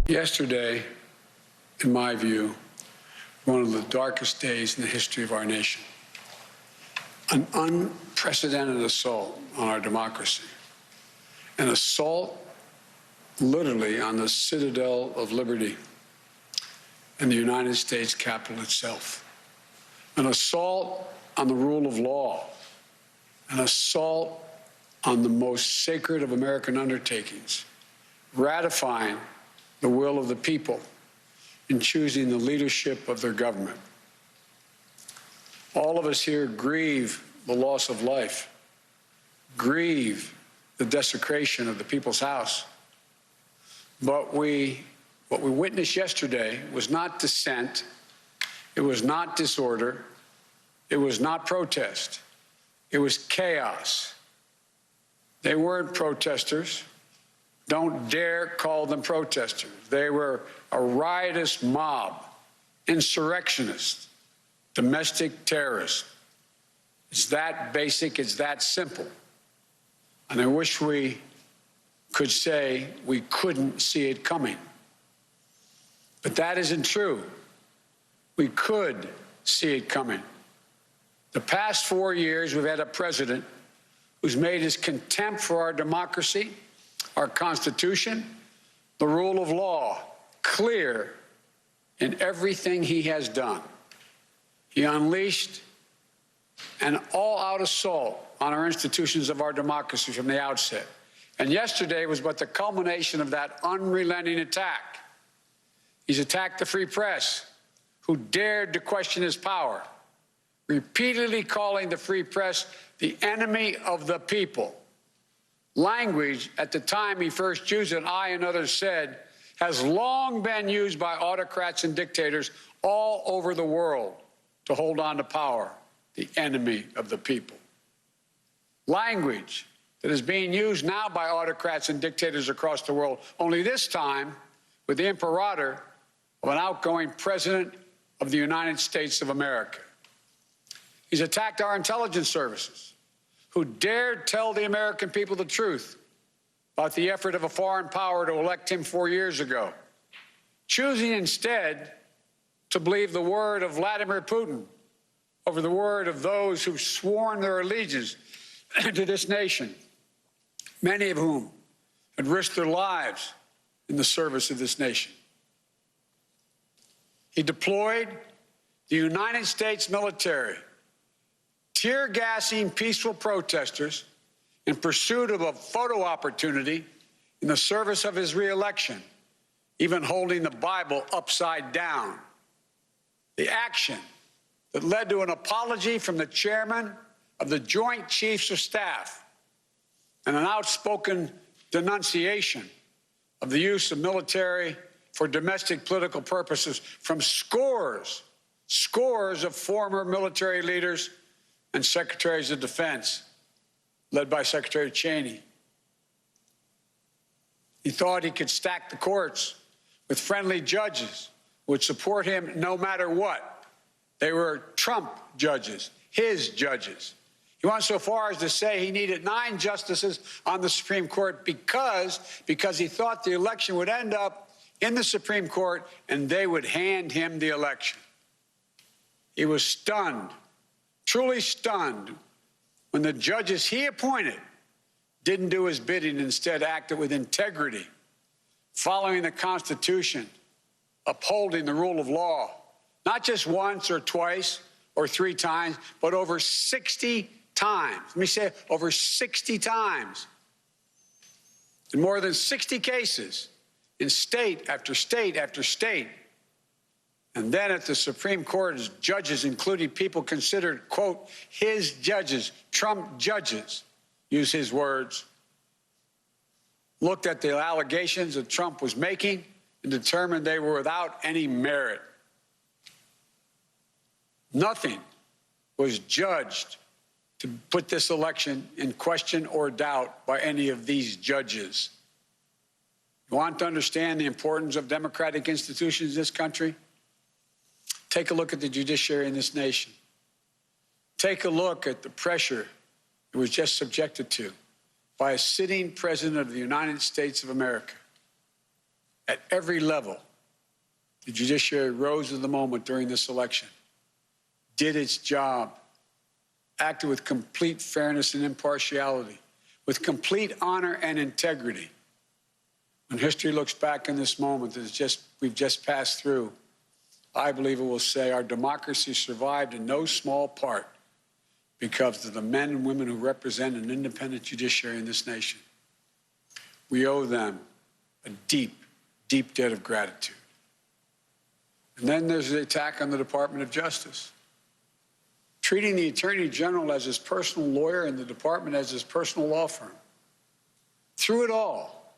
Yesterday, in my view, one of the darkest days in the history of our nation. An unprecedented assault on our democracy. An assault literally on the citadel of liberty in the United States Capitol itself. An assault on the rule of law. An assault on the most sacred of American undertakings, ratifying the will of the people in choosing the leadership of their government. All of us here grieve the loss of life, grieve the desecration of the people's house. But what we witnessed yesterday was not dissent, it was not disorder, it was not protest, it was chaos. They weren't protesters. Don't dare call them protesters. They were a riotous mob, insurrectionists, domestic terrorists. It's that basic, it's that simple. And I wish we could say we couldn't see it coming. But that isn't true. We could see it coming. The past 4 years, we've had a president who's made his contempt for our democracy, our Constitution, the rule of law, clear in everything he has done. He unleashed an all-out assault on our institutions of our democracy from the outset. And yesterday was but the culmination of that unrelenting attack. He's attacked the free press, who dared to question his power, repeatedly calling the free press the enemy of the people. Language at the time he first used it, I and others said, has long been used by autocrats and dictators all over the world to hold on to power, the enemy of the people. Language that is being used now by autocrats and dictators across the world, only this time with the imperator of an outgoing president of the United States of America. He's attacked our intelligence services, who dared tell the American people the truth about the effort of a foreign power to elect him 4 years ago, choosing instead to believe the word of Vladimir Putin over the word of those who've sworn their allegiance to this nation, many of whom had risked their lives in the service of this nation. He deployed the United States military, tear-gassing peaceful protesters in pursuit of a photo opportunity in the service of his re-election, even holding the Bible upside down. The action that led to an apology from the chairman of the Joint Chiefs of Staff and an outspoken denunciation of the use of military for domestic political purposes from scores of former military leaders and secretaries of defense, led by Secretary Cheney. He thought he could stack the courts with friendly judges who would support him no matter what. They were Trump judges, his judges. He went so far as to say he needed 9 justices on the Supreme Court because he thought the election would end up in the Supreme Court and they would hand him the election. He was stunned, truly stunned, when the judges he appointed didn't do his bidding, instead acted with integrity, following the Constitution, upholding the rule of law, not just once or twice or 3 times, but over 60 times. Let me say it, over 60 times. In more than 60 cases, in state after state after state. And then at the Supreme Court, as judges, including people considered, quote, his judges, Trump judges, use his words, looked at the allegations that Trump was making and determined they were without any merit. Nothing was judged to put this election in question or doubt by any of these judges. You want to understand the importance of democratic institutions in this country? Take a look at the judiciary in this nation. Take a look at the pressure it was just subjected to by a sitting president of the United States of America. at every level, the judiciary rose to the moment during this election, did its job, acted with complete fairness and impartiality, with complete honor and integrity. When history looks back in this moment that we've just passed through, I believe it will say our democracy survived in no small part because of the men and women who represent an independent judiciary in this nation. We owe them a deep, deep debt of gratitude. And then there's the attack on the Department of Justice, treating the Attorney General as his personal lawyer and the department as his personal law firm. Through it all,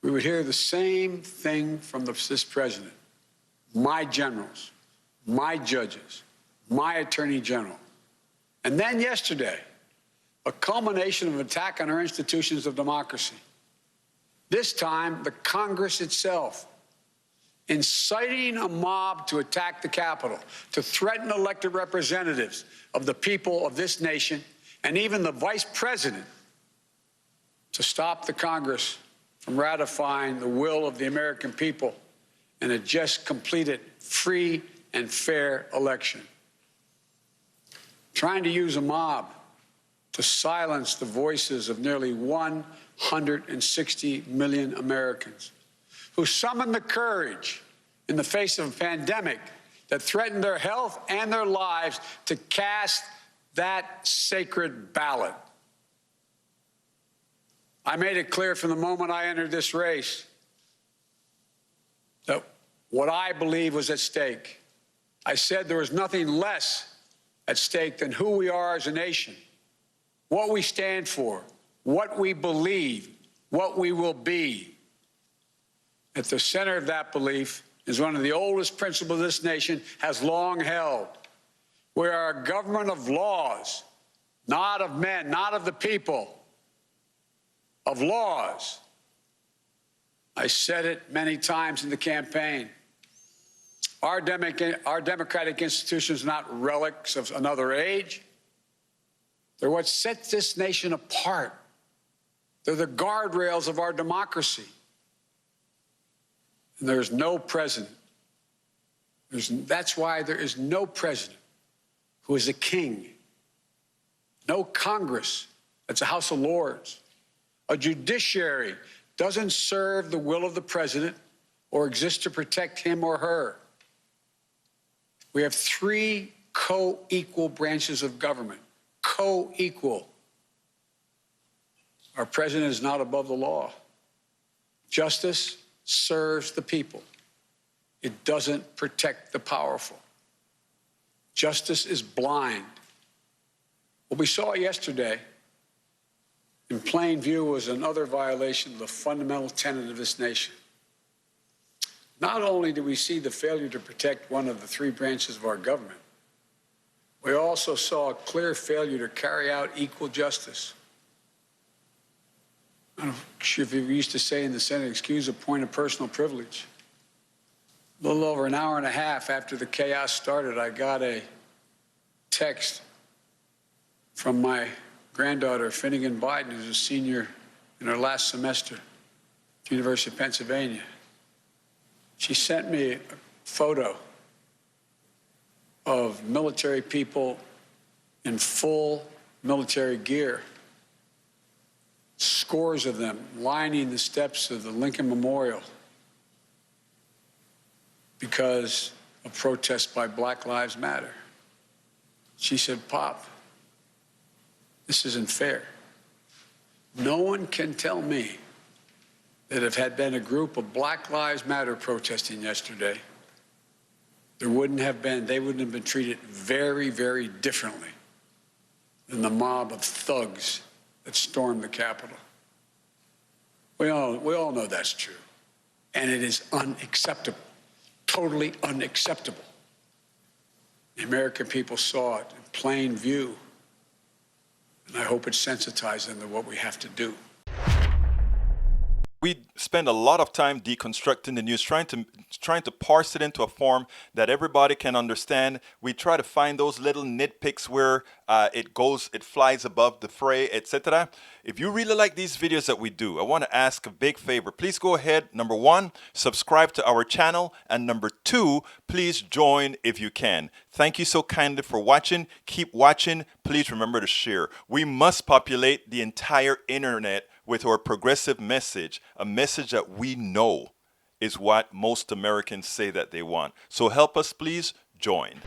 we would hear the same thing from this president. My generals, my judges, my Attorney General. And then yesterday, a culmination of an attack on our institutions of democracy. This time, the Congress itself, inciting a mob to attack the Capitol, to threaten elected representatives of the people of this nation, and even the Vice President, to stop the Congress from ratifying the will of the American people in a just completed free and fair election. Trying to use a mob to silence the voices of nearly 160 million Americans who summoned the courage in the face of a pandemic that threatened their health and their lives to cast that sacred ballot. I made it clear from the moment I entered this race that what I believe was at stake. I said there was nothing less at stake than who we are as a nation, what we stand for, what we believe, what we will be. At the center of that belief is one of the oldest principles this nation has long held. We are a government of laws, not of men, not of the people, of laws. I said it many times in the campaign. Our democratic institutions are not relics of another age. They're what sets this nation apart. They're the guardrails of our democracy. And there's no president. That's why there is no president who is a king. No Congress that's a House of Lords. A judiciary doesn't serve the will of the president or exist to protect him or her. We have three co-equal branches of government. Co-equal. Our president is not above the law. Justice serves the people. It doesn't protect the powerful. Justice is blind. What we saw yesterday in plain view was another violation of the fundamental tenet of this nation. Not only do we see the failure to protect one of the three branches of our government, we also saw a clear failure to carry out equal justice. I don't know if you used to say in the Senate, excuse a point of personal privilege. A little over an hour and a half after the chaos started, I got a text from my granddaughter, Finnegan Biden, who's a senior in her last semester at the University of Pennsylvania. She sent me a photo of military people in full military gear, scores of them lining the steps of the Lincoln Memorial because of protests by Black Lives Matter. She said, "Pop, this isn't fair. No one can tell me that if had been a group of Black Lives Matter protesting yesterday, they wouldn't have been treated very, very differently than the mob of thugs that stormed the Capitol." We all know that's true. And it is unacceptable, totally unacceptable. The American people saw it in plain view. And I hope it sensitized them to what we have to do. We spend a lot of time deconstructing the news, trying to parse it into a form that everybody can understand. We try to find those little nitpicks where it flies above the fray, etc. If you really like these videos that we do, I want to ask a big favor. Please go ahead, number one, subscribe to our channel, and number two, please join if you can. Thank you so kindly for watching. Keep watching. Please remember to share. We must populate the entire internet with our progressive message, a message that we know is what most Americans say that they want. So help us, please join.